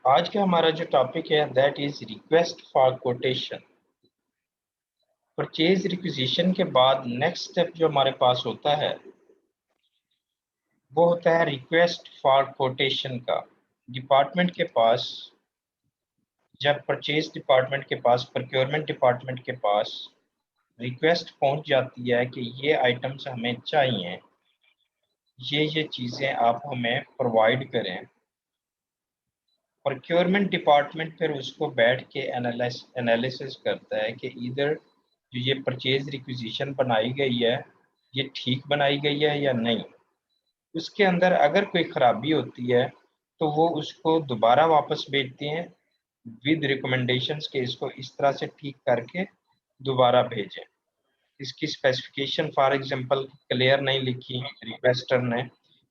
आज का हमारा जो टॉपिक है that is request for quotation. Purchase requisition के बाद नेक्स्ट स्टेप जो हमारे पास होता है वो होता है रिक्वेस्ट फॉर कोटेशन का। डिपार्टमेंट के पास, जब परचेज डिपार्टमेंट के पास, प्रोक्योरमेंट डिपार्टमेंट के पास रिक्वेस्ट पहुंच जाती है कि ये आइटम्स हमें चाहिए, ये चीज़ें आप हमें प्रोवाइड करें, प्रोक्योरमेंट डिपार्टमेंट फिर उसको बैठ के एनालिसिस करता है कि इधर जो ये परचेज रिक्विजिशन बनाई गई है ये ठीक बनाई गई है या नहीं। उसके अंदर अगर कोई ख़राबी होती है तो वो उसको दोबारा वापस भेजते हैं विद रिकमेंडेशंस के इसको इस तरह से ठीक करके दोबारा भेजें। इसकी स्पेसिफिकेशन फॉर एग्जांपल क्लियर नहीं लिखी रिक्वेस्टर ने,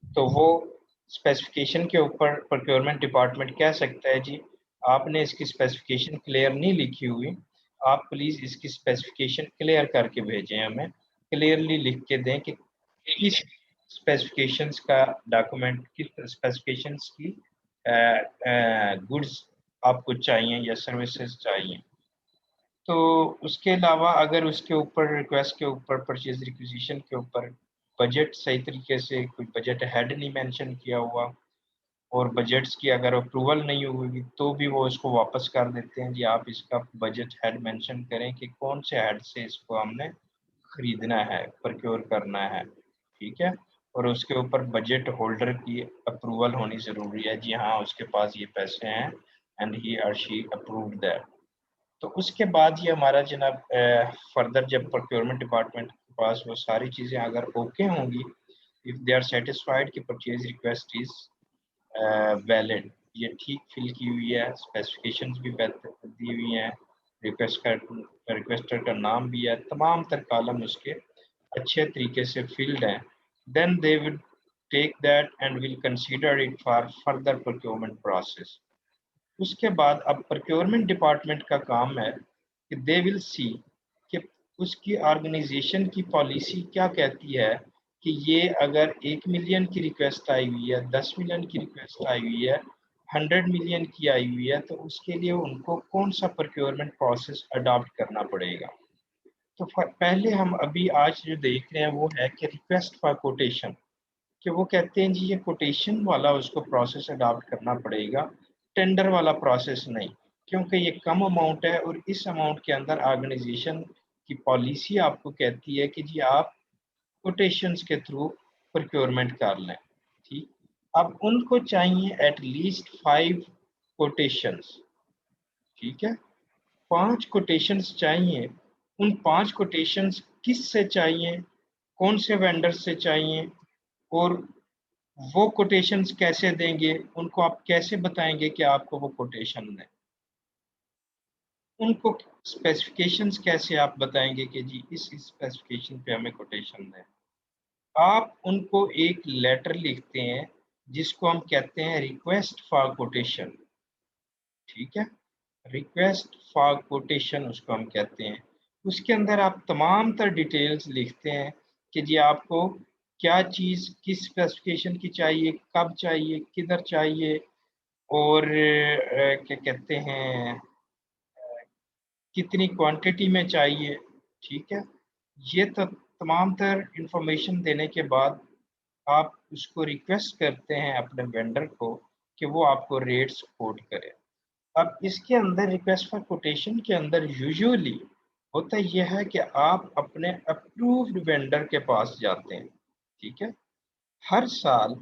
तो वो स्पेसिफिकेशन के ऊपर प्रोक्योरमेंट डिपार्टमेंट कह सकता है जी आपने इसकी स्पेसिफिकेशन क्लियर नहीं लिखी हुई, आप प्लीज़ इसकी स्पेसिफिकेशन क्लियर करके भेजें, हमें क्लियरली लिख के दें कि किस स्पेसिफिकेशंस का डॉक्यूमेंट, किस स्पेसिफिकेशंस की गुड्स आपको चाहिए या सर्विसेज चाहिए। तो उसके अलावा अगर उसके ऊपर रिक्वेस्ट के ऊपर परचेज रिक्विजिशन के ऊपर बजट सही तरीके से कोई बजट हेड नहीं मेंशन किया हुआ और बजट्स की अगर अप्रूवल नहीं हुई तो भी वो इसको वापस कर देते हैं जी आप इसका बजट हेड मेंशन करें कि कौन से हेड से इसको हमने खरीदना है, प्रोक्योर करना है, ठीक है। और उसके ऊपर बजट होल्डर की अप्रूवल होनी ज़रूरी है जी हाँ उसके पास ये पैसे हैं एंड ही और शी अप्रूव्ड दैट। तो उसके बाद ये हमारा जनाब फर्दर जब प्रोक्योरमेंट डिपार्टमेंट के पास वो सारी चीज़ें अगर ओके होंगी, इफ़ दे आर सेटिस्फाइड कि परचेज रिक्वेस्ट इज़ वैलिड, ये ठीक फिल की हुई है, स्पेसिफिकेशंस भी दी हुई हैं, रिक्वेस्टर का नाम भी है, तमाम तर कॉलम उसके अच्छे तरीके से फिल्ड हैं, then they will take that and will consider it for further procurement process. उसके बाद अब प्रोक्योरमेंट डिपार्टमेंट का काम है कि दे विल सी कि उसकी ऑर्गेनाइजेशन की पॉलिसी क्या कहती है कि ये अगर 1 मिलियन की रिक्वेस्ट आई हुई है, 10 मिलियन की रिक्वेस्ट आई हुई है, 100 मिलियन की आई हुई है, तो उसके लिए उनको कौन सा प्रोक्योरमेंट प्रोसेस अडॉप्ट करना पड़ेगा। तो पहले हम अभी आज जो देख रहे हैं वो है कि रिक्वेस्ट फॉर कोटेशन, कि वो कहते हैं जी ये कोटेशन वाला उसको प्रोसेस अडॉप्ट करना पड़ेगा, टेंडर वाला प्रोसेस नहीं, क्योंकि ये कम अमाउंट है और इस अमाउंट के अंदर ऑर्गेनाइजेशन की पॉलिसी आपको कहती है कि जी आप कोटेशंस के थ्रू प्रोक्योरमेंट कर लें, ठीक। अब उनको चाहिए एट लीस्ट 5 कोटेशंस, ठीक है, 5 कोटेशंस चाहिए। उन 5 कोटेशंस किस से चाहिए, कौन से वेंडर से चाहिए और वो कोटेशंस कैसे देंगे, उनको आप कैसे बताएँगे कि आपको वो कोटेशन दें? उनको स्पेसिफ़िकेशंस कैसे आप बताएँगे कि जी इस स्पेसिफ़िकेशन पे हमें कोटेशन दें? आप उनको एक लेटर लिखते हैं जिसको हम कहते हैं रिक्वेस्ट फॉर कोटेशन, ठीक है? रिक्वेस्ट फॉर कोटेशन उसको हम कहते हैं। उसके अंदर आप तमाम तर डिटेल्स लिखते हैं कि जी आपको क्या चीज़ किस स्पेसिफ़िकेशन की चाहिए, कब चाहिए, किधर चाहिए और क्या कहते हैं कितनी क्वांटिटी में चाहिए, ठीक है? ये तमाम तर इन्फॉर्मेशन देने के बाद आप उसको रिक्वेस्ट करते हैं अपने वेंडर को कि वो आपको रेट्स कोट करे। अब इसके अंदर रिक्वेस्ट फॉर कोटेशन के अंदर यूजुअली होता ये है कि आप अपने अप्रूव्ड वेंडर के पास जाते हैं, ठीक है? हर साल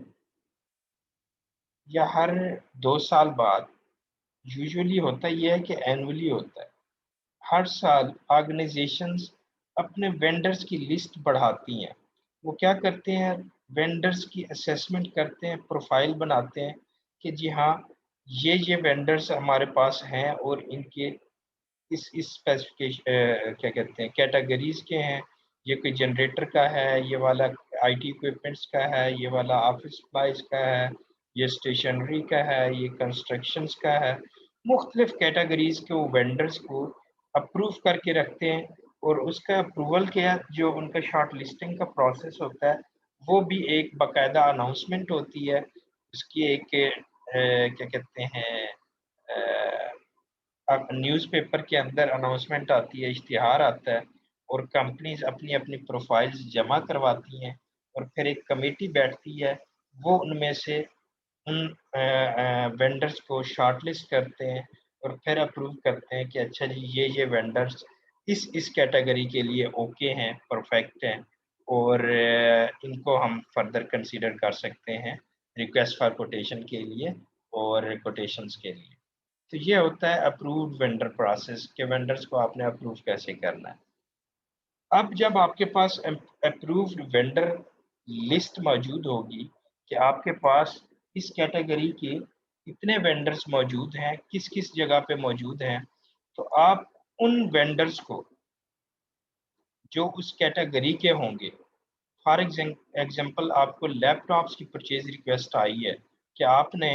या हर 2 साल बाद यूजुअली होता ये है कि एनुअली होता है। हर साल ऑर्गेनाइजेशंस अपने वेंडर्स की लिस्ट बढ़ाती हैं। वो क्या करते हैं, वेंडर्स की असेसमेंट करते हैं, प्रोफाइल बनाते हैं कि जी हाँ, ये वेंडर्स हमारे पास हैं और इनके इस स्पेसिफिकेशन क्या कहते हैं कैटेगरीज़ के हैं। ये कोई जनरेटर का है, ये वाला आईटी इक्विपमेंट्स का है, ये वाला ऑफ़िस सप्लाइज़ का है, ये स्टेशनरी का है, ये कंस्ट्रक्शंस का है। मुख्तलिफ़ कैटेगरीज़ के वो वेंडर्स को अप्रूव करके रखते हैं और उसका अप्रूवल के जो उनका शॉर्ट लिस्टिंग का प्रोसेस होता है, वो भी एक बाकायदा अनाउंसमेंट होती है। उसकी एक क्या कहते हैं अब न्यूज़पेपर के अंदर अनाउंसमेंट आती है, इश्तिहार आता है और कंपनीज अपनी अपनी प्रोफाइल्स जमा करवाती हैं और फिर एक कमेटी बैठती है, वो उनमें से उन वेंडर्स को शॉर्टलिस्ट करते हैं और फिर अप्रूव करते हैं कि अच्छा जी ये वेंडर्स इस कैटेगरी के लिए ओके हैं, परफेक्ट हैं और इनको हम फर्दर कंसीडर कर सकते हैं रिक्वेस्ट फॉर कोटेशन के लिए और कोटेशंस के लिए। तो ये होता है अप्रूव्ड वेंडर प्रोसेस के वेंडर्स को आपने अप्रूव कैसे करना है। अब जब आपके पास अप्रूव्ड वेंडर लिस्ट मौजूद होगी कि आपके पास इस कैटेगरी के कितने वेंडर्स मौजूद हैं, किस किस जगह पे मौजूद हैं, तो आप उन वेंडर्स को जो उस कैटेगरी के होंगे, फॉर एग्जांपल आपको लैपटॉप्स की परचेज रिक्वेस्ट आई है कि आपने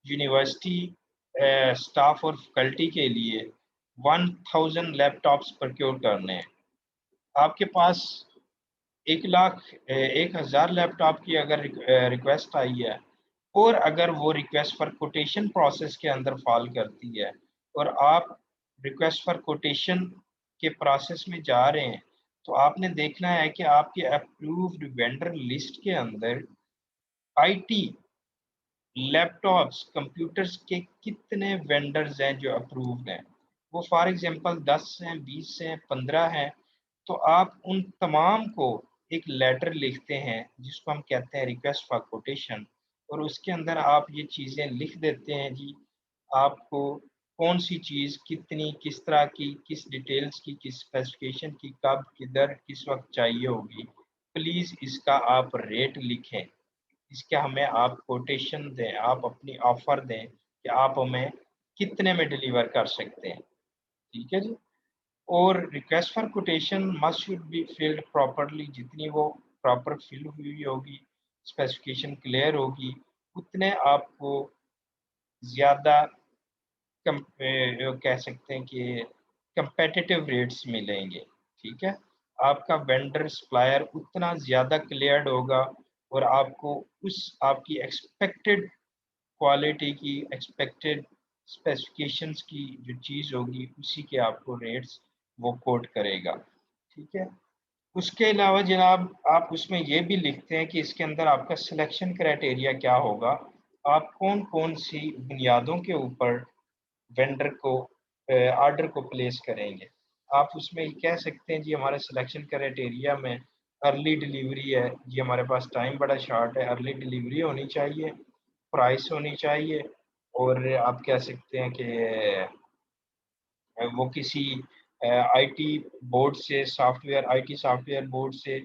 यूनिवर्सिटी स्टाफ और फैकल्टी के लिए 1000 लैपटॉप्स प्रोक्योर करने हैं। आपके पास 1000 लैपटॉप की अगर रिक्वेस्ट आई है और अगर वो रिक्वेस्ट फॉर कोटेशन प्रोसेस के अंदर फॉल करती है और आप रिक्वेस्ट फॉर कोटेशन के प्रोसेस में जा रहे हैं, तो आपने देखना है कि आपके अप्रूव्ड वेंडर लिस्ट के अंदर आईटी लैपटॉप्स, कंप्यूटर्स के कितने वेंडर्स हैं जो अप्रूव्ड हैं। वो फॉर एग्जांपल 10 हैं, 20 हैं, 15 हैं, तो आप उन तमाम को एक लेटर लिखते हैं जिसको हम कहते हैं रिक्वेस्ट फॉर कोटेशन और उसके अंदर आप ये चीज़ें लिख देते हैं जी, आपको कौन सी चीज़ कितनी, किस तरह की, किस डिटेल्स की, किस स्पेसिफिकेशन की, कब, किधर, किस वक़्त चाहिए होगी। प्लीज़ इसका आप रेट लिखें। इसका हमें आप कोटेशन दें, आप अपनी ऑफ़र दें कि आप हमें कितने में डिलीवर कर सकते हैं, ठीक है जी? और request for quotation must should be filled properly, जितनी वो प्रॉपर फिल हुई होगी, स्पेसिफिकेशन क्लियर होगी, उतने आपको ज़्यादा कह सकते हैं कि कंपेटिटिव रेट्स मिलेंगे, ठीक है? आपका वेंडर सप्लायर उतना ज़्यादा क्लियर्ड होगा और आपको उस आपकी एक्सपेक्टेड क्वालिटी की, एक्सपेक्टेड स्पेसिफिकेशंस की जो चीज़ होगी, उसी के आपको रेट्स वो कोट करेगा, ठीक है? उसके अलावा जनाब आप उसमें ये भी लिखते हैं कि इसके अंदर आपका सिलेक्शन क्राइटेरिया क्या होगा, आप कौन-कौन सी बुनियादों के ऊपर वेंडर को ऑर्डर को प्लेस करेंगे। आप उसमें ये कह सकते हैं जी हमारे सिलेक्शन क्राइटेरिया में अर्ली डिलीवरी है, जी हमारे पास टाइम बड़ा शॉर्ट है, अर्ली डिलीवरी होनी चाहिए, प्राइस होनी चाहिए और आप कह सकते हैं कि वो किसी आईटी बोर्ड से सॉफ्टवेयर आईटी सॉफ्टवेयर बोर्ड से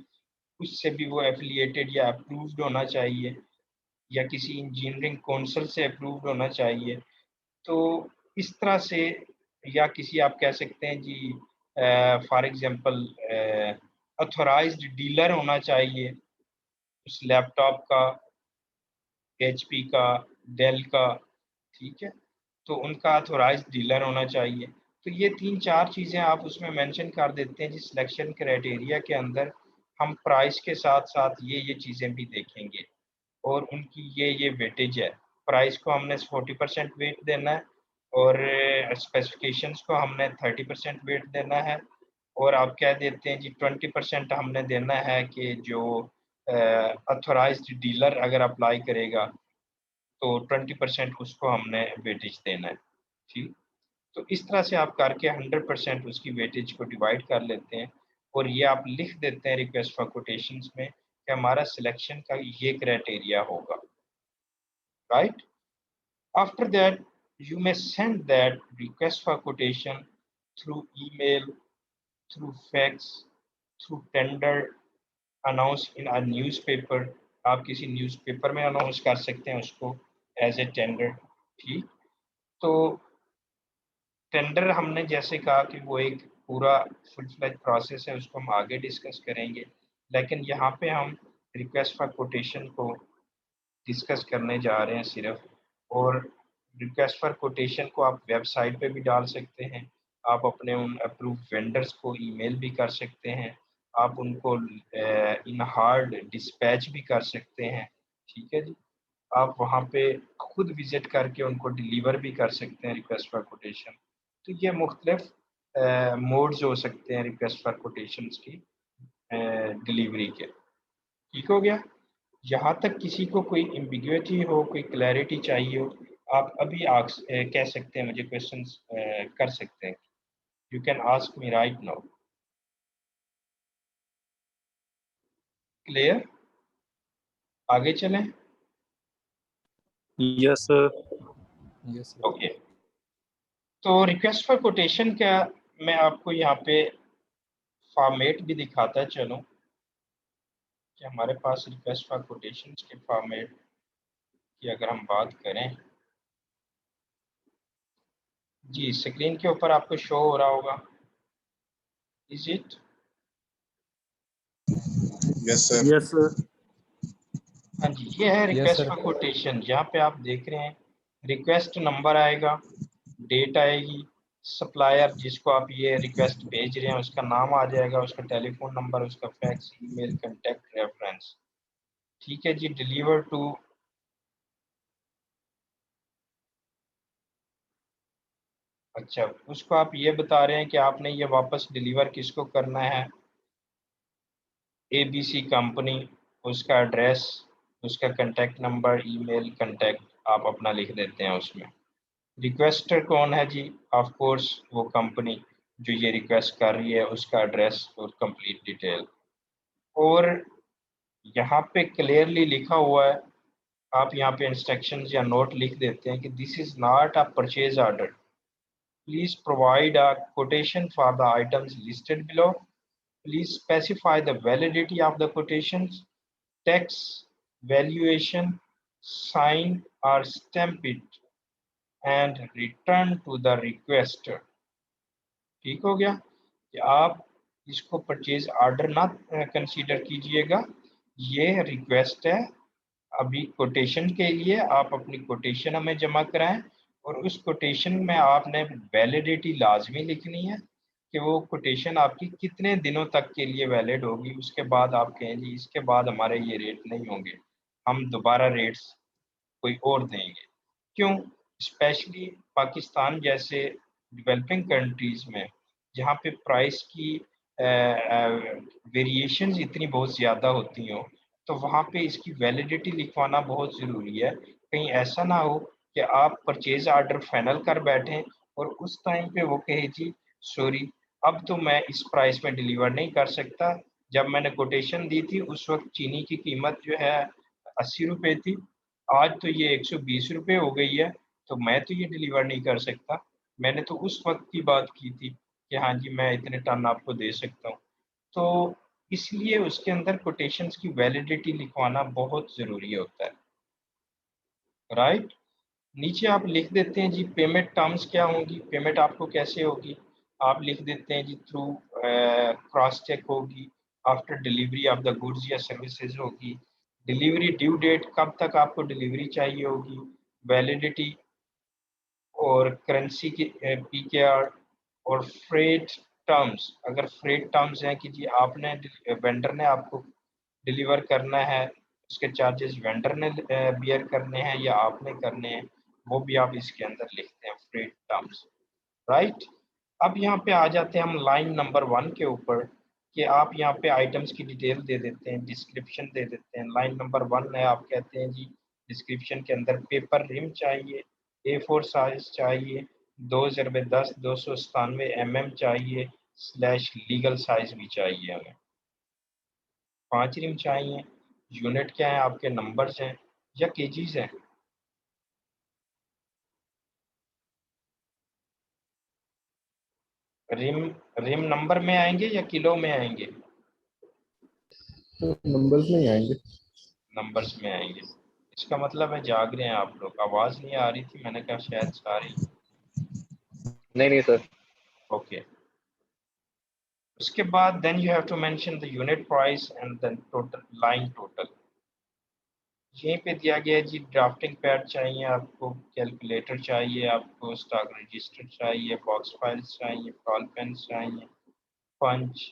उससे भी वो एफिलिएटेड या अप्रूव्ड होना चाहिए या किसी इंजीनियरिंग काउंसिल से अप्रूव्ड होना चाहिए। तो इस तरह से या किसी आप कह सकते हैं जी फॉर एग्जांपल ऑथराइज्ड डीलर होना चाहिए उस लैपटॉप का, एचपी का, डेल का, ठीक है? तो उनका ऑथराइज्ड डीलर होना चाहिए। तो ये 3-4 चीज़ें आप उसमें मेंशन कर देते हैं जी सिलेक्शन क्राइटेरिया के अंदर हम प्राइस के साथ-साथ ये चीज़ें भी देखेंगे और उनकी ये वेटेज है। प्राइस को हमने 40% वेट देना है और स्पेसिफिकेशंस को हमने 30% वेट देना है और आप कह देते हैं जी 20% हमने देना है कि जो ऑथराइज्ड डीलर अगर अप्लाई करेगा तो 20% उसको हमने वेटेज देना है, ठीक? तो इस तरह से आप करके 100% उसकी वेटेज को डिवाइड कर लेते हैं और ये आप लिख देते हैं रिक्वेस्ट फॉर कोटेशंस में कि हमारा सिलेक्शन का ये क्राइटेरिया होगा, right? After that, you may send that request for quotation through email, through fax, through tender, announce in a newspaper. आप किसी न्यूज़पेपर में अनाउंस कर सकते हैं उसको एज ए टेंडर, ठीक? तो टेंडर हमने जैसे कहा कि वो एक पूरा फुल फ्लेज प्रोसेस है, उसको हम आगे डिस्कस करेंगे। लेकिन यहाँ पे हम रिक्वेस्ट फॉर कोटेशन को डिस्कस करने जा रहे हैं सिर्फ और रिक्वेस्ट फॉर कोटेशन को आप वेबसाइट पे भी डाल सकते हैं। आप अपने उन अप्रूव्ड वेंडर्स को ईमेल भी कर सकते हैं। आप उनको इन हार्ड डिस्पैच भी कर सकते हैं। ठीक है जी। आप वहाँ पे खुद विजिट करके उनको डिलीवर भी कर सकते हैं रिक्वेस्ट फॉर कोटेशन। तो ये मुख्तलिफ मोड्स हो सकते हैं रिक्वेस्ट फॉर कोटेशंस की डिलीवरी के। ठीक हो गया? यहाँ तक किसी को कोई एम्बिग्युइटी हो, कोई क्लैरिटी चाहिए हो, आप अभी कह सकते हैं, मुझे क्वेश्चंस कर सकते हैं। You can ask me right now. Clear? आगे चलें? Yes sir. Yes sir. Okay. तो रिक्वेस्ट फॉर कोटेशन का मैं आपको यहाँ पे फॉर्मेट भी दिखाता चलूँ कि हमारे पास रिक्वेस्ट फॉर कोटेशन के फॉर्मेट की अगर हम बात करें, जी स्क्रीन के ऊपर आपको शो हो रहा होगा, is it? Yes sir. Yes sir. हाँ जी, ये है Yes, request sir. For quotation. यहाँ पे आप देख रहे हैं रिक्वेस्ट नंबर आएगा, डेट आएगी, सप्लायर जिसको आप ये रिक्वेस्ट भेज रहे हैं उसका नाम आ जाएगा, उसका टेलीफोन नंबर, उसका फैक्स, ईमेल, कांटेक्ट रेफरेंस। ठीक है जी। डिलीवर टू, अच्छा उसको आप ये बता रहे हैं कि आपने ये वापस डिलीवर किसको करना है, ABC कंपनी, उसका एड्रेस, उसका कांटेक्ट नंबर, ईमेल, कांटेक्ट आप अपना लिख देते हैं उसमें। रिक्वेस्टर कौन है जी? ऑफ कोर्स वो कंपनी जो ये रिक्वेस्ट कर रही है, उसका एड्रेस और कंप्लीट डिटेल। और यहाँ पे क्लियरली लिखा हुआ है, आप यहाँ पे इंस्ट्रक्शंस या नोट लिख देते हैं कि this is not a purchase order, please provide a quotation for the items listed below, please specify the validity of the quotations, tax, valuation, sign or stamp it and return to the requester। ठीक हो गया कि आप इसको purchase order ना consider कीजिएगा, ये request है। अभी कोटेशन के लिए आप अपनी कोटेशन हमें जमा कराएं और उस कोटेशन में आपने वैलिडिटी लाजमी लिखनी है कि वो कोटेशन आपकी कितने दिनों तक के लिए वैलिड होगी। उसके बाद आप कहें जी इसके बाद हमारे ये रेट नहीं होंगे, हम दोबारा रेट्स कोई और देंगे। क्यों? स्पेशली पाकिस्तान जैसे डेवलपिंग कंट्रीज़ में जहाँ पे प्राइस की वेरिएशंस इतनी बहुत ज़्यादा होती हों, तो वहाँ पे इसकी वैलिडिटी लिखवाना बहुत ज़रूरी है। कहीं ऐसा ना हो कि आप परचेज़ ऑर्डर फाइनल कर बैठें और उस टाइम पे वो कहे जी सॉरी, अब तो मैं इस प्राइस में डिलीवर नहीं कर सकता, जब मैंने कोटेशन दी थी उस वक्त चीनी की कीमत जो है 80 रुपये थी, आज तो ये 120 रुपये हो गई है, तो मैं तो ये डिलीवर नहीं कर सकता। मैंने तो उस वक्त की बात की थी कि हाँ जी मैं इतने टन आपको दे सकता हूँ। तो इसलिए उसके अंदर कोटेशंस की वैलिडिटी लिखवाना बहुत ज़रूरी होता है, राइट? नीचे आप लिख देते हैं जी पेमेंट टर्म्स क्या होंगी, पेमेंट आपको कैसे होगी। आप लिख देते हैं जी थ्रू क्रॉस चेक होगी, after delivery of the goods या सर्विसेज होगी, डिलीवरी ड्यू डेट कब तक आपको डिलीवरी चाहिए होगी, वैलिडिटी और करेंसी की PKR और फ्रेट टर्म्स। अगर फ्रेट टर्म्स हैं कि जी आपने वेंडर ने आपको डिलीवर करना है, उसके चार्जेस वेंडर ने बियर करने हैं या आपने करने हैं, वो भी आप इसके अंदर लिखते हैं फ्रेट टर्म्स, राइट? अब यहाँ पे आ जाते हैं हम लाइन नंबर 1 के ऊपर कि आप यहाँ पे आइटम्स की डिटेल दे देते हैं, डिस्क्रिप्शन दे देते हैं। लाइन नंबर 1 है, आप कहते हैं जी डिस्क्रिप्शन के अंदर पेपर रिम चाहिए, A4 साइज चाहिए, 2x10 297 चाहिए, स्लैश लीगल साइज भी चाहिए हमें, 5 रिम चाहिए। यूनिट क्या है आपके, नंबर्स हैं या केजीज हैं? रिम रिम नंबर में आएंगे या किलो में आएंगे? तो नंबर्स में ही आएंगे। नंबर्स में आएंगे। इसका मतलब है जाग रहे हैं आप लोग। आवाज़ नहीं आ रही थी, मैंने कहा शायद सारी। नहीं सर। ओके। उसके बाद then you have to mention the unit price and then total line total. यहीं पे दिया गया है जी ड्राफ्टिंग पैड चाहिए आपको, कैलकुलेटर चाहिए आपको, स्टॉक रजिस्टर चाहिए, बॉक्स फाइल्स चाहिए, बॉल पेन चाहिए, punch,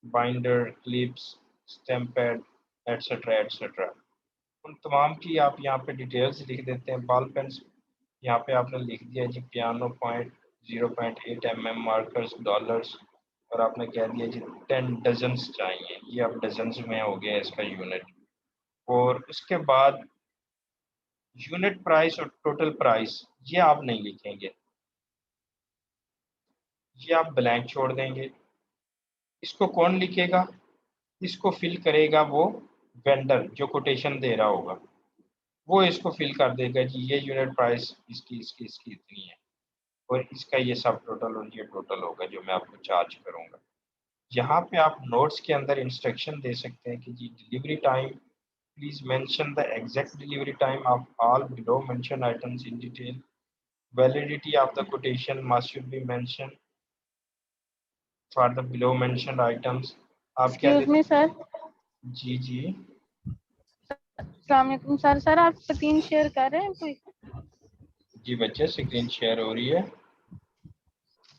binder, clips, stamp pad, etcetera etcetera. उन तमाम की आप यहाँ पे डिटेल्स लिख देते हैं। बॉल पेन्स यहाँ पे आपने लिख दिया जी piano point 0.8 mm markers dollars, और आपने कह दिया जी 10 डजन्स चाहिए। ये अब डजन्स में हो गया इसका यूनिट। और उसके बाद यूनिट प्राइस और टोटल प्राइस ये आप नहीं लिखेंगे, ये आप ब्लैंक छोड़ देंगे। इसको कौन लिखेगा? इसको फिल करेगा वो वेंडर जो कोटेशन दे रहा होगा, वो इसको फिल कर देगा जी ये यूनिट प्राइस इसकी इसकी इसकी इतनी है, और इसका ये सब टोटल और ये टोटल होगा जो मैं आपको चार्ज करूँगा। यहाँ पे आप नोट्स के अंदर इंस्ट्रक्शन दे सकते हैं कि जी delivery time please mention the exact delivery time of all below mention items in detail, validity of the quotation must should be mention for the below mentioned items. आप क्या एक्सक्यूज मी सर। जी जी अस्सलाम वालेकुम sir. Sir आप screen share कर रहे हैं कोई? जी बच्चे स्क्रीन शेयर हो रही है।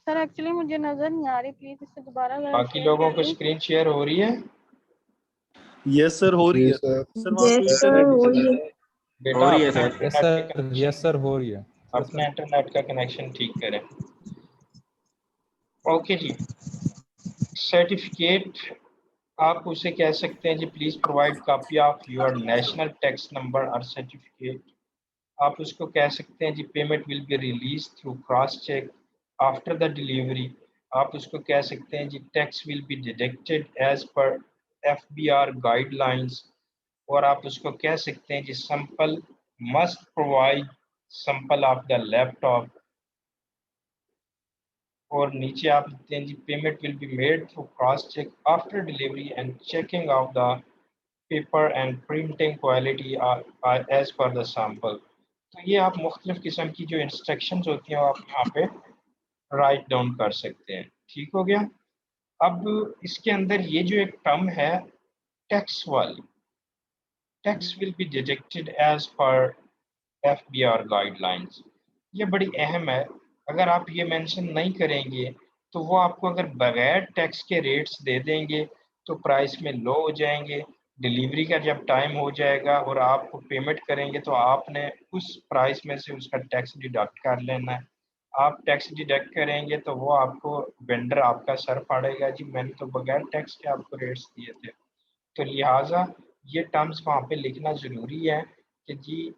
सर एक्चुअली मुझे नजर नहीं आ रही, प्लीज इसे दोबारा बाकी शेयर लोगों कर को दें। स्क्रीन शेयर हो रही है? यस सर, हो रही जी है सर। सर। वहाँ यस पे सर, इंटरनेट हो इशू रही है। है। बेटा रही है अपना सर। यस इंटरनेट के सर, कनेक्शन, यस सर, हो रही है। अपना इंटरनेट का कनेक्शन ठीक करें। ओके जी। सर्टिफिकेट आप उसे कह सकते हैं जी please provide copy of your national tax number और सर्टिफिकेट। आप उसको कह सकते हैं जी payment will be release through cross check after the delivery. आप उसको कह सकते हैं जी tax will be deducted as per FBR guidelines. और आप उसको कह सकते हैं जी sample must provide sample of the laptop. और नीचे आप लिखते हैं जी payment will be made through cross check after delivery and checking of the paper and printing quality as per the sample. तो ये आप मुख्तलिफ किस्म की जो इंस्ट्रक्शंस होती हैं वो आप यहाँ पे राइट डाउन कर सकते हैं। ठीक हो गया। अब इसके अंदर ये जो एक टर्म है टैक्स वाली, tax will be deducted as per FBR guidelines, ये बड़ी अहम है। अगर आप ये मेंशन नहीं करेंगे तो वो आपको अगर बगैर टैक्स के रेट्स दे देंगे तो प्राइस में लो हो जाएंगे। डिलीवरी का जब टाइम हो जाएगा और आपको पेमेंट करेंगे तो आपने उस प्राइस में से उसका टैक्स डिडक्ट कर लेना है। आप टैक्स डिडक्ट करेंगे तो वो आपको वेंडर आपका सर फाड़ेगा जी मैंने तो बगैर टैक्स के आपको रेट्स दिए थे। तो लिहाजा ये टर्म्स वहाँ पे लिखना ज़रूरी है कि जी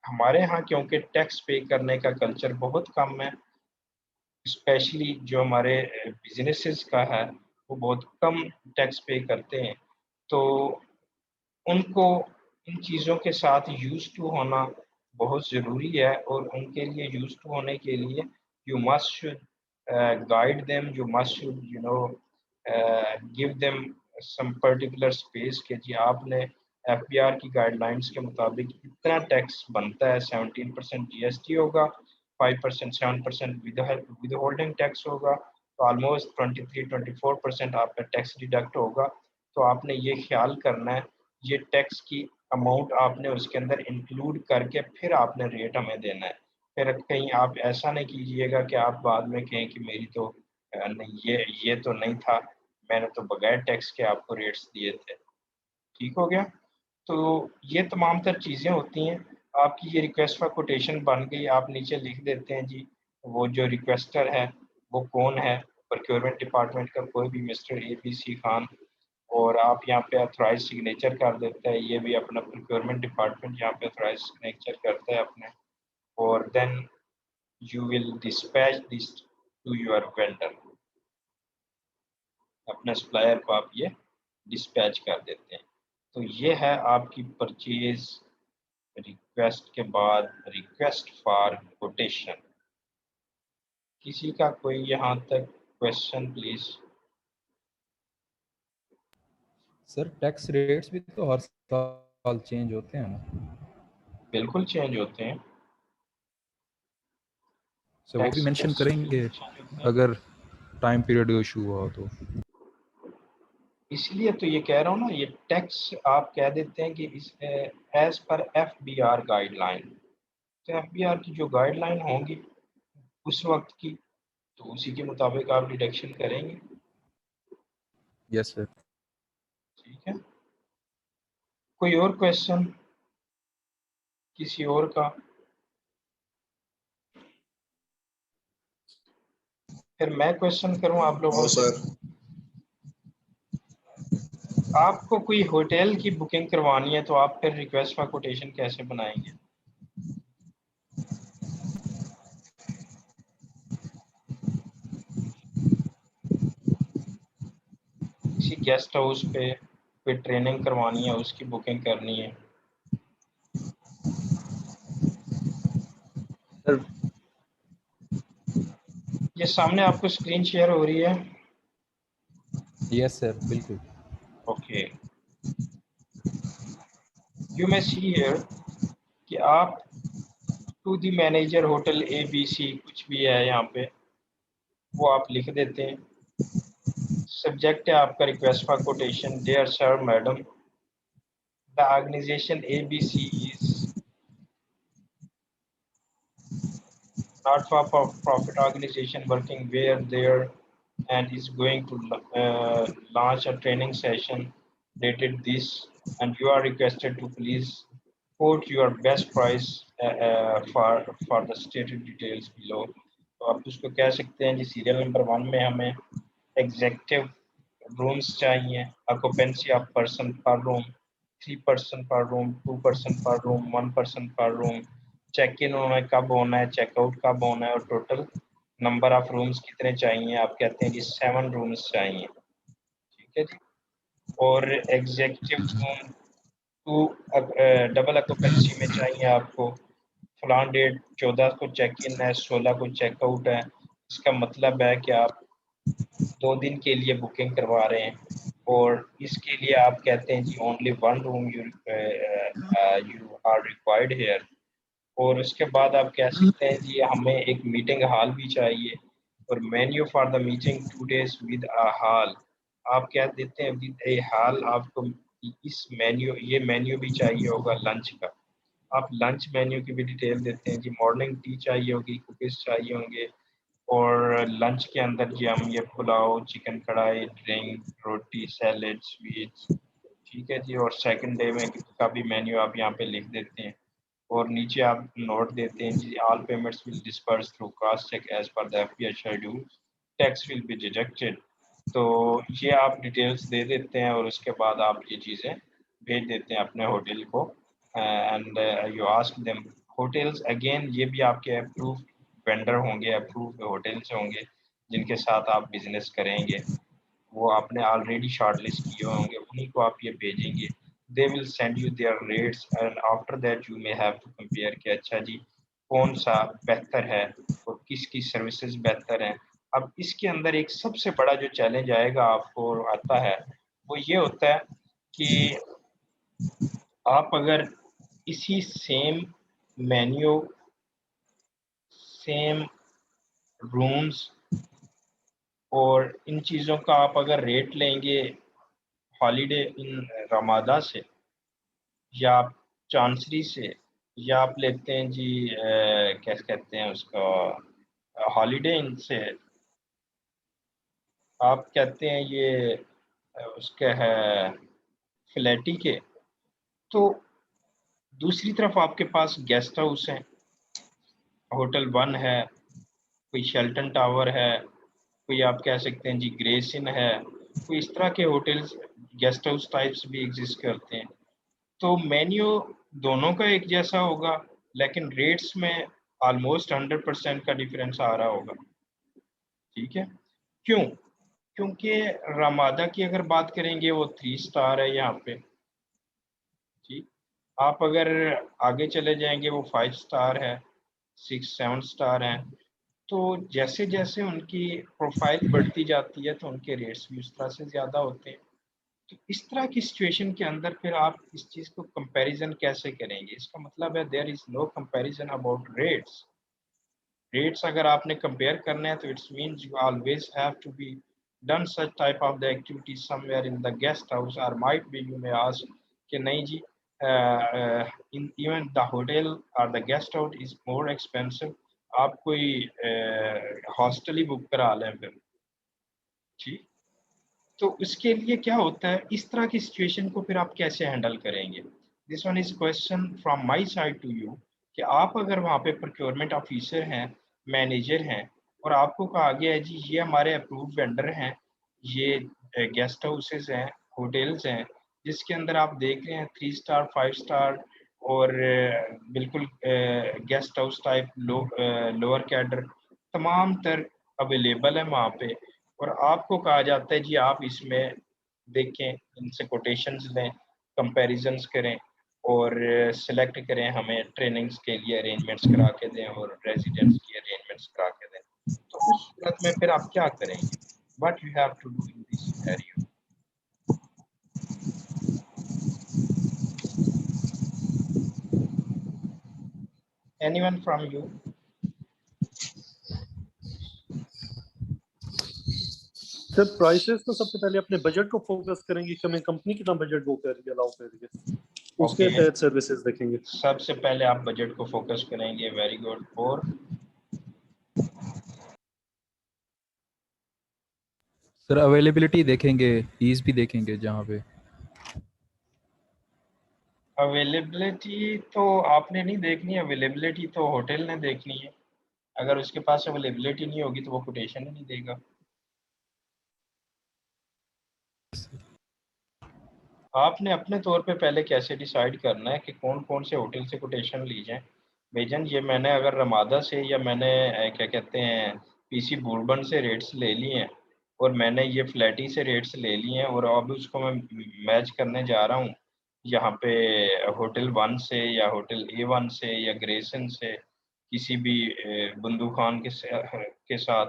हमारे यहाँ क्योंकि टैक्स पे करने का कल्चर बहुत कम है, स्पेशली जो हमारे बिजनेसेस का है वो बहुत कम टैक्स पे करते हैं, तो उनको इन चीज़ों के साथ यूज़ टू होना बहुत ज़रूरी है। और उनके लिए यूज़ टू होने के लिए you must should guide them, you must should give them some particular space कि जी आपने FBR की गाइडलाइंस के मुताबिक इतना टैक्स बनता है। 17% GST होगा, 5% 7% विद होल्डिंग टैक्स होगा, तो ऑलमोस्ट 23-24% आपका टैक्स डिडक्ट होगा। तो आपने ये ख्याल करना है ये टैक्स की अमाउंट आपने उसके अंदर इंक्लूड करके फिर आपने रेट हमें देना है। फिर कहीं आप ऐसा नहीं कीजिएगा कि आप बाद में कहें कि मेरी तो नहीं ये तो नहीं था, मैंने तो बगैर टैक्स के आपको रेट्स दिए थे। ठीक हो गया। तो ये तमाम तर चीज़ें होती हैं। आपकी ये रिक्वेस्ट फॉर कोटेशन बन गई, आप नीचे लिख देते हैं जी वो जो रिक्वेस्टर है वो कौन है, प्रोक्योरमेंट डिपार्टमेंट का कोई भी मिस्टर ABC खान, और आप यहाँ पे ऑथराइज सिग्नेचर कर देते हैं, ये भी अपना प्रोक्योरमेंट डिपार्टमेंट यहाँ पे ऑथराइज सिग्नेचर करता है अपने। और then you will dispatch this to your vendor, अपने सप्लायर को आप ये डिस्पैच कर देते हैं। तो ये है आपकी परचेज रिक्वेस्ट के बाद रिक्वेस्ट फॉर कोटेशन। किसी का कोई यहाँ तक question please? Sir tax rates भी तो हर साल चेंज होते हैं ना? बिल्कुल चेंज होते हैं। सर वो भी टैक्स मेंशन रेट्स करेंगे चेंज होते हैं। अगर टाइम पीरियड इशू हुआ तो? इसलिए तो ये कह रहा हूँ ना, ये टैक्स आप कह देते हैं कि इस एज पर FBR गाइडलाइन, तो FBR की जो गाइडलाइन होंगी उस वक्त की, तो उसी के मुताबिक आप डिडक्शन करेंगे। Yes sir. ठीक है। कोई और क्वेश्चन? किसी और का? फिर मैं क्वेश्चन करूं आप लोगों नो से। सर। आपको कोई होटल की बुकिंग करवानी है तो आप फिर रिक्वेस्ट फॉर कोटेशन कैसे बनाएंगे? किसी गेस्ट हाउस पे कोई ट्रेनिंग करवानी है, उसकी बुकिंग करनी है। सर ये सामने आपको स्क्रीन शेयर हो रही है? यस सर, बिल्कुल। Okay, you may see here कि आप to the manager hotel ABC कुछ भी है यहाँ पे, वो आप लिख देते हैं। सब्जेक्ट है आपका request for quotation. Dear sir madam, the organisation ABC is not for profit organization working where there and is going to launch a training session dated this, and you are requested to please quote your best price for the stated details below. तो आप उसको कह सकते हैं जी serial number 1 में हमें executive rooms चाहिए, occupancy of person पर रूम, 3 पर्सन पर रूम, 2 पर्सन पर रूम, 1 पर्सन पर रूम, चेक इन उन्होंने कब होना है, चेकआउट कब होना है, और टोटल नंबर ऑफ रूम्स कितने चाहिए। आप कहते हैं कि 7 रूम्स चाहिए, ठीक है जी। और एग्जेक्टिव रूम 2 डबल ऑक्यूपेंसी में चाहिए आपको। फलान डेट 14 को चेक इन है, 16 को चेकआउट है। इसका मतलब है कि आप 2 दिन के लिए बुकिंग करवा रहे हैं, और इसके लिए आप कहते हैं जी only 1 room you are required here. और उसके बाद आप कह सकते हैं जी हमें एक मीटिंग हॉल भी चाहिए, और menu for the meeting 2 days with a hall. आप कह देते हैं विद ए हॉल। आपको इस मेन्यू, ये मेन्यू भी चाहिए होगा लंच का। आप लंच मेन्यू की भी डिटेल देते हैं जी। मॉर्निंग टी चाहिए होगी, कुकीज़ चाहिए होंगे, और लंच के अंदर जी हम ये पुलाव, चिकन कढ़ाई, ड्रिंक, रोटी, सैलेड, स्वीट्स, ठीक है जी। और सेकंड डे में का भी मेन्यू आप यहाँ पे लिख देते हैं, और नीचे आप नोट देते हैं जी all payments will disperse through cast cheque as per the FPI schedule, tax will be deducted. तो ये आप डिटेल्स दे देते हैं, और उसके बाद आप ये चीज़ें भेज देते हैं अपने होटल को, and you ask them. Hotels again ये भी आपके अप्रूव वेंडर होंगे, अप्रूव होटल्स होंगे जिनके साथ आप बिजनेस करेंगे। वो आपने ऑलरेडी शॉर्टलिस्ट किए होंगे, उन्हीं को आप ये भेजेंगे। They will send you their rates, and after that you may have to compare कि अच्छा जी कौन सा बेहतर है और किसकी सर्विसेज बेहतर हैं। अब इसके अंदर एक सबसे बड़ा जो चैलेंज आएगा आपको आता है, वो ये होता है कि आप अगर इसी सेम मेन्यू, सेम रूम्स और इन चीज़ों का आप अगर रेट लेंगे हॉलीडे इन रमादा से, या आप चांसरी से, या आप लेते हैं जी कैसे कहते हैं उसका, हॉलीडे इन से, आप कहते हैं ये उसका है फ्लैटी के, तो दूसरी तरफ आपके पास गेस्ट हाउस है, होटल 1 है, कोई शेल्टन टावर है, कोई आप कह सकते हैं जी ग्रेस इन है, कोई इस तरह के होटल्स गेस्ट हाउस टाइप्स भी एग्जिस्ट करते हैं। तो मेन्यू दोनों का एक जैसा होगा, लेकिन रेट्स में ऑलमोस्ट 100% का डिफरेंस आ रहा होगा, ठीक है। क्यों? क्योंकि रामादा की अगर बात करेंगे वो 3 स्टार है यहाँ पे, ठीक। आप अगर आगे चले जाएंगे वो 5 स्टार है, 6-7 स्टार हैं। तो जैसे जैसे उनकी प्रोफाइल बढ़ती जाती है तो उनके रेट्स भी उस तरह से ज़्यादा होते हैं। तो इस तरह की सिचुएशन के अंदर फिर आप इस चीज़ को कंपैरिजन कैसे करेंगे? इसका मतलब है there is no comparison about rates. Rates अगर आपने कंपेयर करने हैं तो it's means you always have to be done such type of the activity somewhere in the guest house, और might be you may ask कि नहीं जी in even the hotel और the guest house is more expensive, आप कोई hostel ही book करा लें फिर, ठीक। तो उसके लिए क्या होता है, इस तरह की सिचुएशन को फिर आप कैसे हैंडल करेंगे? This one is question from my side to you कि आप अगर वहाँ पे प्रोक्योरमेंट ऑफिसर हैं, मैनेजर हैं, और आपको कहा गया है जी ये हमारे अप्रूव्ड वेंडर हैं, ये गेस्ट हाउसेस हैं, होटल्स हैं, जिसके अंदर आप देख रहे हैं 3 स्टार 5 स्टार और बिल्कुल guest house type lower cadre तमाम तर अवेलेबल है वहाँ पे, और आपको कहा जाता है जी आप इसमें देखें, इनसे कोटेशंस लें, कंपैरिजंस करें और सिलेक्ट करें, हमें ट्रेनिंग्स के लिए अरेंजमेंट्स करा के दें और रेजिडेंट्स की अरेंजमेंट्स करा के दें। तो उस सूरत में फिर आप क्या करेंगे? What you have to do in this scenario? Anyone from you? Sir prices तो सबसे पहले अपने बजट को फोकस करेंगे कि हमें कंपनी कितना बजट वो कर रही है, अलाउ कर रही है, उसके ओके, तहत सर्विसेज देखेंगे। सबसे पहले आप बजट को फोकस करेंगे, वेरी गुड। और सर अवेलेबिलिटी देखेंगे, ईज भी देखेंगे जहाँ पे। अवेलेबिलिटी तो आपने नहीं देखनी, अवेलेबिलिटी तो होटल ने देखनी है। अगर उसके पास अवेलेबिलिटी नहीं होगी तो वो कोटेशन ही नहीं देगा। आपने अपने तौर पे पहले कैसे डिसाइड करना है कि कौन कौन से होटल से कोटेशन ली जाए। भेजन ये मैंने अगर रमादा से या मैंने क्या कहते हैं पीसी बूरबन से रेट्स ले लिए हैं और मैंने ये फ्लैटी से रेट्स ले लिए हैं और अब उसको मैं मैच करने जा रहा हूँ यहाँ पे होटल वन से या होटल A1 से या ग्रेसन से किसी भी बंदू खान के साथ,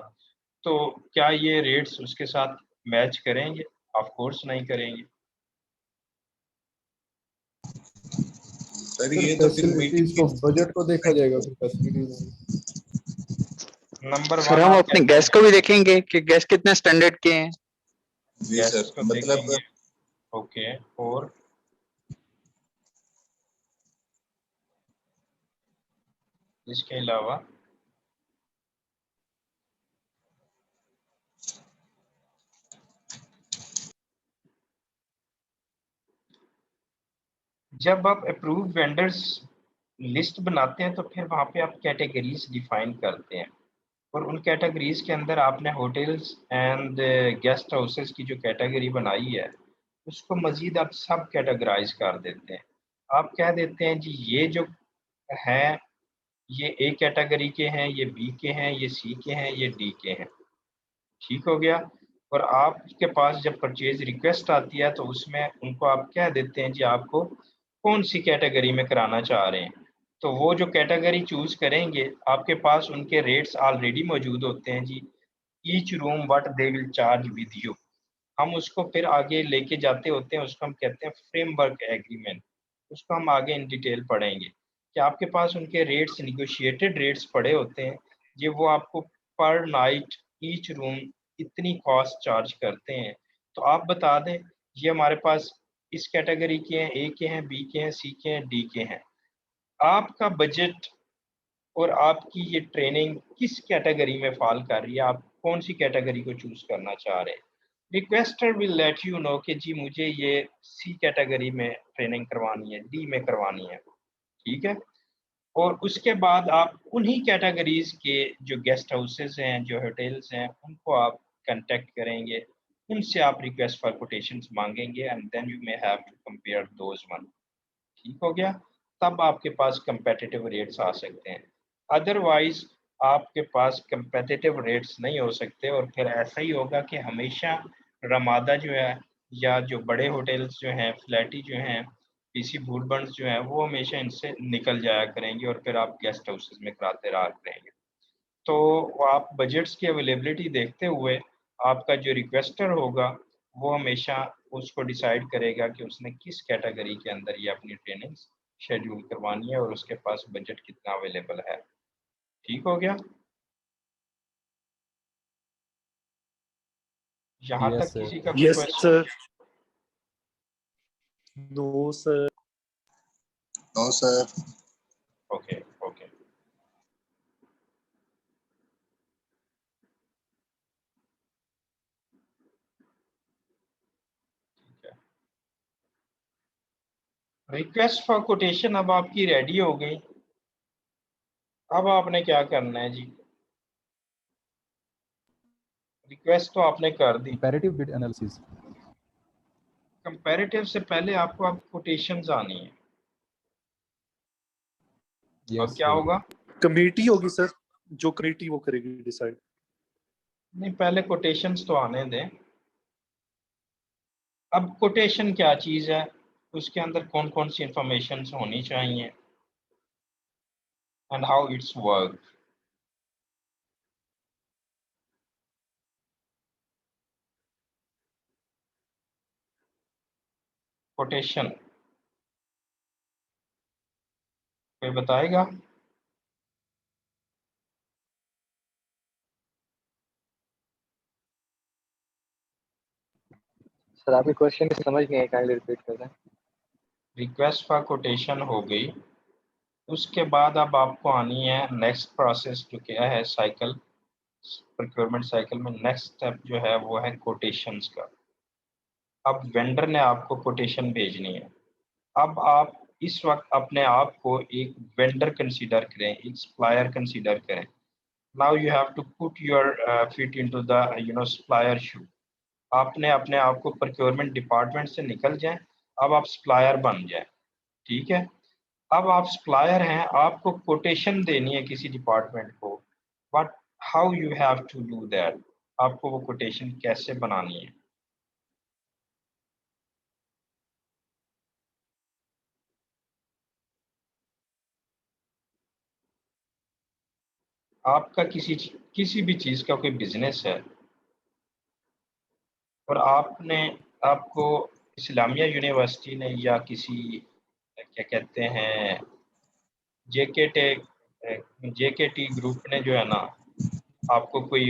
तो क्या ये रेट्स उसके साथ मैच करेंगे? ऑफ कोर्स नहीं करेंगे। सर सर ये तो फिर मीटिंग फैसिलिटीज की। को, बजट को देखा जाएगा फिर फैसिलिटीज। नंबर सर वन हम आप अपने कहते गैस हैं को भी देखेंगे कि गैस कितने स्टैंडर्ड के हैं। जी गैस सर, को मतलब देखेंगे। ओके, और इसके अलावा जब आप अप्रूव्ड वेंडर्स लिस्ट बनाते हैं तो फिर वहाँ पे आप कैटेगरीज डिफाइन करते हैं और उन कैटेगरीज के अंदर आपने होटल्स एंड गेस्ट हाउसेस की जो कैटेगरी बनाई है उसको मजीद आप सब कैटेगराइज कर देते हैं। आप कह देते हैं जी ये जो हैं ये ए कैटेगरी के हैं, ये बी के हैं, ये सी के हैं, ये डी के हैं। ठीक हो गया। और आपके पास जब परचेज रिक्वेस्ट आती है तो उसमें उनको आप कह देते हैं जी आपको कौन सी कैटेगरी में कराना चाह रहे हैं। तो वो जो कैटेगरी चूज करेंगे आपके पास उनके रेट्स ऑलरेडी मौजूद होते हैं जी, each room what they will charge with you. हम उसको फिर आगे लेके जाते होते हैं, उसको हम कहते हैं फ्रेमवर्क एग्रीमेंट। उसको हम आगे इन डिटेल पढ़ेंगे कि आपके पास उनके रेट्स, निगोशिएटेड रेट्स पड़े होते हैं ये, वो आपको पर नाइट ईच रूम इतनी कॉस्ट चार्ज करते हैं। तो आप बता दें ये हमारे पास इस कैटेगरी के हैं, ए के हैं, बी के हैं, सी के हैं, डी के हैं। आपका बजट और आपकी ये ट्रेनिंग किस कैटेगरी में फॉल कर रही है, आप कौन सी कैटेगरी को चूज करना चाह रहे हैं। Requester will let you know कि जी मुझे ये सी कैटेगरी में ट्रेनिंग करवानी है, डी में करवानी है। ठीक है। और उसके बाद आप उन्हीं कैटेगरीज के जो गेस्ट हाउसेस हैं, जो होटल्स हैं, उनको आप कांटेक्ट करेंगे, उनसे आप रिक्वेस्ट फॉर कोटेशंस मांगेंगे and then you may have to compare those one. ठीक हो गया। तब आपके पास कंपेटिटिव रेट्स आ सकते हैं। अदरवाइज आपके पास कंपेटिटिव रेट्स नहीं हो सकते और फिर ऐसा ही होगा कि हमेशा रमादा जो है या जो बड़े होटल्स जो हैं, फ्लैटी जो हैं, पीसी बूरबंड्स जो हैं, वो हमेशा इनसे निकल जाया करेंगे और फिर आप गेस्ट हाउसेस में कराते रहा करेंगे। तो आप बजट्स की अवेलेबिलिटी देखते हुए आपका जो रिक्वेस्टर होगा वो हमेशा उसको डिसाइड करेगा कि उसने किस कैटेगरी के अंदर ये अपनी ट्रेनिंग शेड्यूल करवानी है और उसके पास बजट कितना अवेलेबल है। ठीक हो गया। यहाँ यस तक सर। किसी का कोई yes question? Sir. No sir. No sir. Okay okay. ठीक है। रिक्वेस्ट फॉर कोटेशन अब आपकी रेडी हो गई। अब आपने क्या करना है जी, रिक्वेस्ट तो आपने कर दी, कंपैरेटिव बिड एनालिसिस। कंपैरेटिव से पहले आपको अब कोटेशंस आनी है। अब यस क्या सर। होगा? कमेटी होगी सर, जो कमेटी वो करेगी डिसाइड। नहीं, पहले कोटेशंस तो आने दें। अब कोटेशन क्या चीज़ है, उसके अंदर कौन कौन सी इंफॉर्मेशन होनी चाहिए and how it's work. Quotation कोई बताएगा? सर आपकी क्वेश्चन समझ नहीं आई, काइंडली रिपीट कर दें। रिक्वेस्ट फॉर कोटेशन हो गई, उसके बाद अब आपको आनी है नेक्स्ट प्रोसेस, जो क्या है साइकिल, प्रोक्योरमेंट साइकिल में नेक्स्ट स्टेप जो है वो है कोटेशंस का। अब वेंडर ने आपको कोटेशन भेजनी है। अब आप इस वक्त अपने आप को एक वेंडर कंसीडर करें, एक सप्लायर कंसीडर करें। Now you have to put your feet into the supplier shoe. आपने अपने आप को प्रोक्योरमेंट डिपार्टमेंट से निकल जाएं, अब आप सप्लायर बन जाएं। ठीक है, अब आप सप्लायर हैं, आपको कोटेशन देनी है किसी डिपार्टमेंट को, but how you have to do that, आपको वो कोटेशन कैसे बनानी है। आपका किसी भी चीज़ का कोई बिजनेस है और आपको इस्लामिया यूनिवर्सिटी ने या किसी क्या कहते हैं जेकेटी ग्रुप ने जो है ना, आपको कोई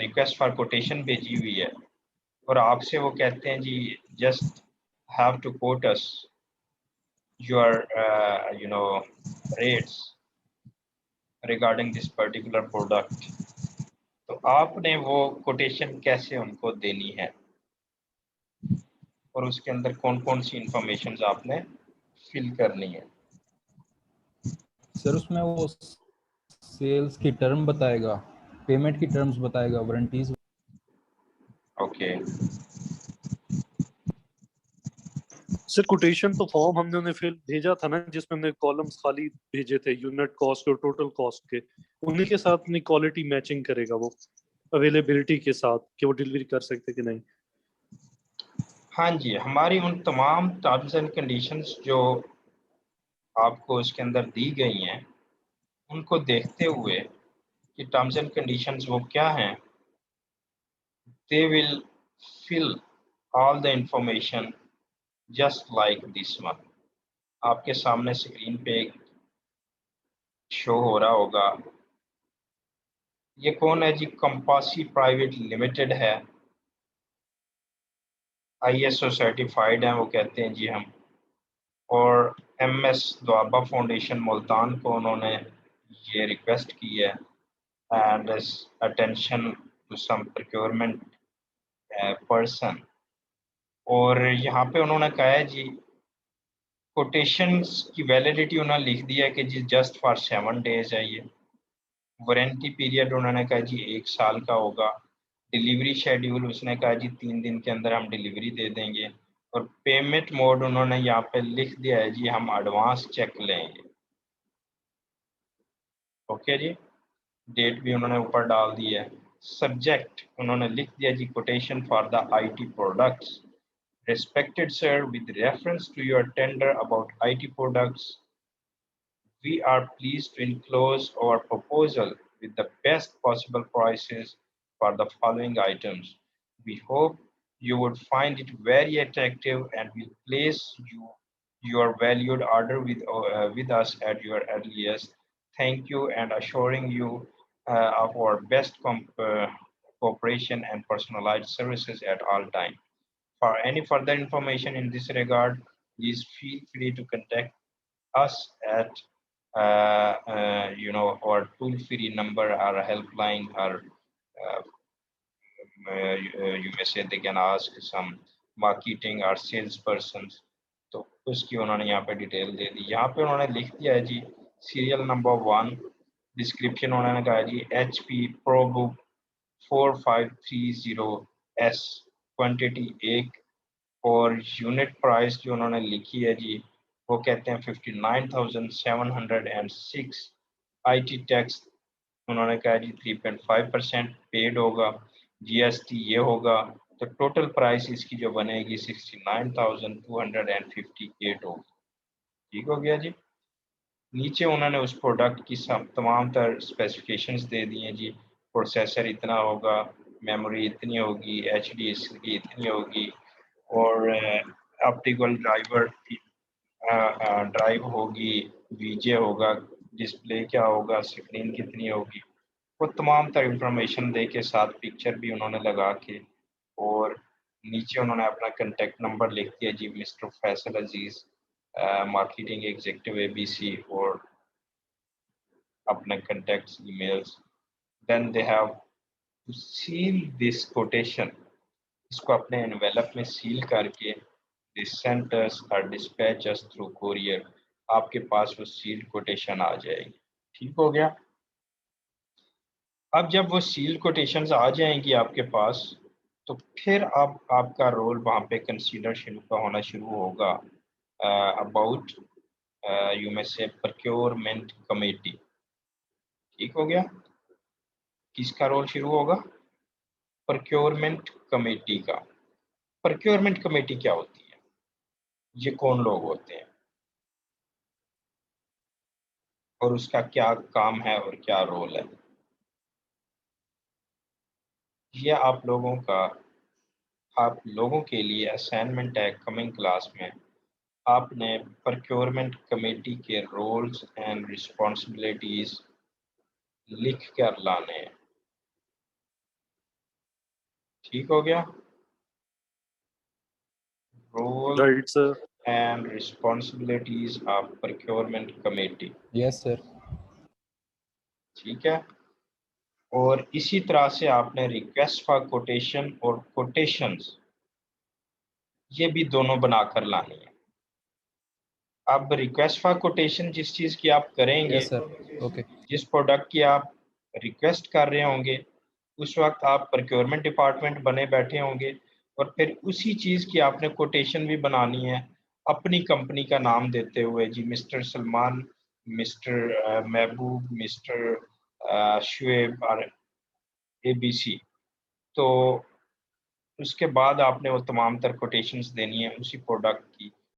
रिक्वेस्ट फॉर कोटेशन भेजी हुई है और आपसे वो कहते हैं जी just have to quote us your rates regarding this particular product, तो आपने वो कोटेशन कैसे उनको देनी है और उसके अंदर कौन कौन सी इंफॉर्मेशन आपने फिल करनी है। सर उसमें वो सेल्स की टर्म बताएगा, पेमेंट की टर्म्स बताएगा, वारंटीज। ओके, सर कोटेशन तो फॉर्म हमने उन्हें फिर भेजा था ना, जिसमें हमने कॉलम्स खाली भेजे थे यूनिट कॉस्ट और टोटल कॉस्ट के, उन्हीं के साथ अपनी क्वालिटी मैचिंग करेगा वो अवेलेबिलिटी के साथ कि वो डिलीवरी कर सकते कि नहीं। हाँ जी, हमारी उन तमाम टर्म्स एंड कंडीशंस जो आपको इसके अंदर दी गई हैं, उनको देखते हुए कि टर्म्स एंड कंडीशंस वो क्या हैं, they will fill all the information just like this one। आपके सामने स्क्रीन पे शो हो रहा होगा। ये कौन है जी? कंपासी प्राइवेट लिमिटेड है, ISO सर्टिफाइड है वो कहते हैं जी हम, और MS द्वाबा फाउंडेशन मुल्तान को उन्होंने ये रिक्वेस्ट की है and attention to some procurement person, और यहाँ पे उन्होंने कहा है जी कोटेशंस की वैलिडिटी उन्होंने लिख दिया है कि जी जस्ट फॉर 7 डेज है ये। वारंटी पीरियड उन्होंने कहा जी 1 साल का होगा। डिलीवरी शेड्यूल उसने कहा जी 3 दिन के अंदर हम डिलीवरी दे देंगे, और पेमेंट मोड उन्होंने यहाँ पे लिख दिया है जी हम एडवांस चेक लेंगे। ओके जी, डेट भी उन्होंने ऊपर डाल दी है। सब्जेक्ट उन्होंने लिख दिया जी quotation for the IT products. Respected sir, with reference to your tender about IT products, we are pleased to enclose our proposal with the best possible prices for the following items. We hope you would find it very attractive and will place your valued order with us at your earliest. Thank you and assuring you of our best cooperation and personalized services at all times. For any further information in this regard, please feel free to contact us at our toll-free number, our helpline, or you may say they can ask some marketing or salespersons. तो उसकी उन्होंने यहाँ पे detail दे दी। यहाँ पे उन्होंने लिख दिया है जी सीरियल नंबर 1, डिस्क्रिप्शन उन्होंने कहा जी HP ProBook 4530S, क्वांटिटी 1, और यूनिट प्राइस जो उन्होंने लिखी है जी वो कहते हैं 59,706। IT टैक्स उन्होंने कहा जी 3.5% पेड होगा, GST ये होगा, तो टोटल प्राइस इसकी जो बनेगी 69,258 होगी। ठीक हो गया जी। नीचे उन्होंने उस प्रोडक्ट की सब तमाम तर स्पेसिफिकेशंस दे दी हैं जी, प्रोसेसर इतना होगा, मेमोरी इतनी होगी, HD इसकी इतनी होगी, और ऑप्टिकल ड्राइव होगी, VJ होगा, डिस्प्ले क्या होगा, स्क्रीन कितनी होगी, वो तमाम तर इंफॉर्मेशन दे के साथ पिक्चर भी उन्होंने लगा के, और नीचे उन्होंने अपना कांटेक्ट नंबर लिख दिया जी मिस्टर फैसल अजीज, मार्केटिंग एग्जीक्यूटिव ABC, और अपने contacts, emails. Then they have to seal this quotation. इसको अपने envelope में seal करके they send us or dispatch us through courier. आपके पास वो sealed quotation आ जाएगी। ठीक हो गया। अब जब वो sealed quotations आ जाएंगी आपके पास, तो फिर आपका रोल वहाँ पे कंसीडर होना शुरू होगा about you may say procurement committee। ठीक हो गया। किसका रोल शुरू होगा? प्रोक्योरमेंट कमेटी का। प्रोक्योरमेंट कमेटी क्या होती है? ये कौन लोग होते हैं और उसका क्या काम है और क्या रोल है? ये आप लोगों के लिए असाइनमेंट है। कमिंग क्लास में आपने प्रोक्योरमेंट कमेटी के रोल्स एंड रिस्पॉन्सिबिलिटीज लिख कर लाने हैं। ठीक हो गया। Role right sir. and responsibilities of procurement committee। Yes sir. ठीक है। और इसी तरह से आपने रिक्वेस्ट फॉर कोटेशन और कोटेशंस ये भी दोनों बनाकर लानी है। अब रिक्वेस्ट फॉर कोटेशन जिस चीज़ की आप करेंगे, यस सर। ओके। जिस प्रोडक्ट की आप रिक्वेस्ट कर रहे होंगे, उस वक्त आप प्रोक्योरमेंट डिपार्टमेंट बने बैठे होंगे, और फिर उसी चीज़ की आपने कोटेशन भी बनानी है अपनी कंपनी का नाम देते हुए जी मिस्टर सलमान, मिस्टर महबूब, मिस्टर शुएब और ABC। तो उसके बाद आपने वो तमाम तर कोटेशंस देनी है उसी प्रोडक्ट की